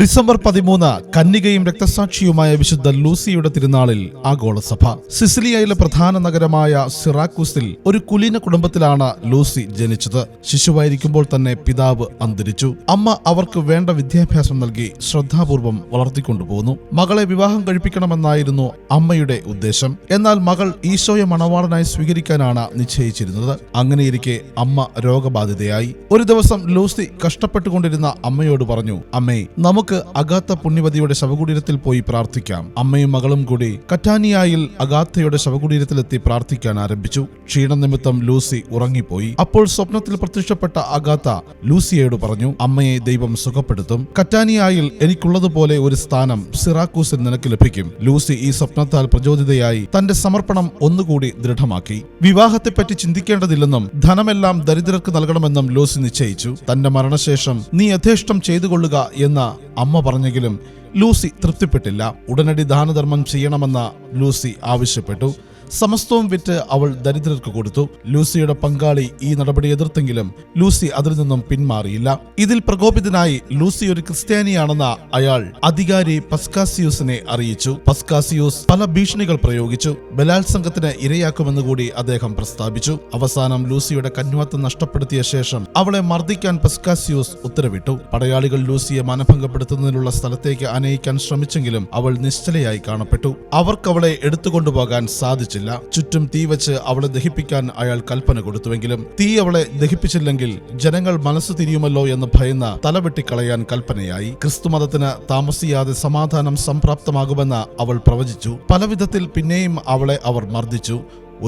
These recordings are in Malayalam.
ഡിസംബർ 13 കന്യകയും രക്തസാക്ഷിയുമായ വിശുദ്ധ ലൂസിയുടെ തിരുനാളിൽ ആഗോളസഭ. സിസിലിയയിലെ പ്രധാന നഗരമായ സിറാക്കൂസിൽ ഒരു കുലീന കുടുംബത്തിലാണ് ലൂസി ജനിച്ചത്. ശിശുവായിരിക്കുമ്പോൾ തന്നെ പിതാവ് അന്തരിച്ചു. അമ്മ അവർക്ക് വേണ്ട വിദ്യാഭ്യാസം നൽകി ശ്രദ്ധാപൂർവം വളർത്തിക്കൊണ്ടുപോന്നു. മകളെ വിവാഹം കഴിപ്പിക്കണമെന്നായിരുന്നു അമ്മയുടെ ഉദ്ദേശം. എന്നാൽ മകൾ ഈശോയെ മണവാളനായി സ്വീകരിക്കാനാണ് നിശ്ചയിച്ചിരുന്നത്. അങ്ങനെയിരിക്കെ അമ്മ രോഗബാധിതയായി. ഒരു ദിവസം ലൂസി കഷ്ടപ്പെട്ടുകൊണ്ടിരുന്ന അമ്മയോട് പറഞ്ഞു, അമ്മേ, നമുക്ക് അഗാത്ത പുണ്യവതിയുടെ ശവകുടീരത്തിൽ പോയി പ്രാർത്ഥിക്കാം. അമ്മയും മകളും കൂടി കറ്റാനിയായിൽ അഗാത്തയുടെ ശവകുടീരത്തിലെത്തി പ്രാർത്ഥിക്കാൻ ആരംഭിച്ചു. ക്ഷീണം നിമിത്തം ലൂസി ഉറങ്ങിപ്പോയി. അപ്പോൾ സ്വപ്നത്തിൽ പ്രത്യക്ഷപ്പെട്ട അഗാത്ത ലൂസിയോട് പറഞ്ഞു, അമ്മയെ ദൈവം സുഖപ്പെടുത്തും. കറ്റാനിയായിൽ എനിക്കുള്ളതുപോലെ ഒരു സ്ഥാനം സിറാക്കൂസിൽ നിനക്ക് ലഭിക്കും. ലൂസി ഈ സ്വപ്നത്താൽ പ്രചോദിതയായി തന്റെ സമർപ്പണം ഒന്നുകൂടി ദൃഢമാക്കി. വിവാഹത്തെപ്പറ്റി ചിന്തിക്കേണ്ടതില്ലെന്നും ധനമെല്ലാം ദരിദ്രർക്ക് നൽകണമെന്നും ലൂസി നിശ്ചയിച്ചു. തന്റെ മരണശേഷം നീ യഥേഷ്ടം ചെയ്തുകൊള്ളുക എന്ന അമ്മ പറഞ്ഞെങ്കിലും ലൂസി തൃപ്തിപ്പെട്ടില്ല. ഉടനടി ദാനധർമ്മം ചെയ്യണമെന്ന് ലൂസി ആവശ്യപ്പെട്ടു. സമസ്തവും വിറ്റ് അവൾ ദരിദ്രർക്ക് കൊടുത്തു. ലൂസിയുടെ പങ്കാളി ഈ നടപടി എതിർത്തെങ്കിലും ലൂസി അതിൽ നിന്നും പിന്മാറിയില്ല. ഇതിൽ പ്രകോപിതനായി ലൂസി ഒരു ക്രിസ്ത്യാനിയാണെന്ന് അയാൾ അധികാരി പസ്കാസിയൂസിനെ അറിയിച്ചു. പസ്കാസിയൂസ് പല ഭീഷണികൾ പ്രയോഗിച്ചു. ബലാത്സംഗത്തിന് ഇരയാക്കുമെന്ന് കൂടി അദ്ദേഹം പ്രസ്താവിച്ചു. അവസാനം ലൂസിയുടെ കന്യാത്വം നഷ്ടപ്പെടുത്തിയ ശേഷം അവളെ മർദ്ദിക്കാൻ പസ്കാസിയൂസ് ഉത്തരവിട്ടു. പടയാളികൾ ലൂസിയെ മാനഭംഗപ്പെടുത്തുന്നതിനുള്ള സ്ഥലത്തേക്ക് ആനയിക്കാൻ ശ്രമിച്ചെങ്കിലും അവൾ നിശ്ചലയായി കാണപ്പെട്ടു. അവർക്ക് അവളെ എടുത്തുകൊണ്ടുപോകാൻ സാധിച്ചു. ചുറ്റും തീ വെച്ച് അവളെ ദഹിപ്പിക്കാൻ അയാൾ കൽപ്പന കൊടുത്തുവെങ്കിലും തീ അവളെ ദഹിപ്പിച്ചില്ലെങ്കിൽ ജനങ്ങൾ മനസ്സു തിരിയുമല്ലോ എന്ന് ഭയന്ന് തലവെട്ടിക്കളയാൻ കൽപ്പനയായി. ക്രിസ്തുമതത്തിന് താമസിയാതെ സമാധാനം സംപ്രാപ്തമാകുമെന്ന് അവൾ പ്രവചിച്ചു. പലവിധത്തിൽ പിന്നെയും അവളെ അവർ മർദ്ദിച്ചു.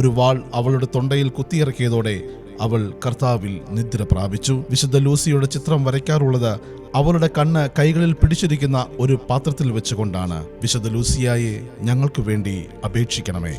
ഒരു വാൾ അവളുടെ തൊണ്ടയിൽ കുത്തിയിറക്കിയതോടെ അവൾ കർത്താവിൽ നിദ്ര പ്രാപിച്ചു. വിശുദ്ധ ലൂസിയുടെ ചിത്രം വരയ്ക്കാറുള്ളത് അവളുടെ കണ്ണ് കൈകളിൽ പിടിച്ചിരിക്കുന്ന ഒരു പാത്രത്തിൽ വെച്ചുകൊണ്ടാണ്. വിശുദ്ധ ലൂസിയായെ ഞങ്ങൾക്കു വേണ്ടി അപേക്ഷിക്കണമേ.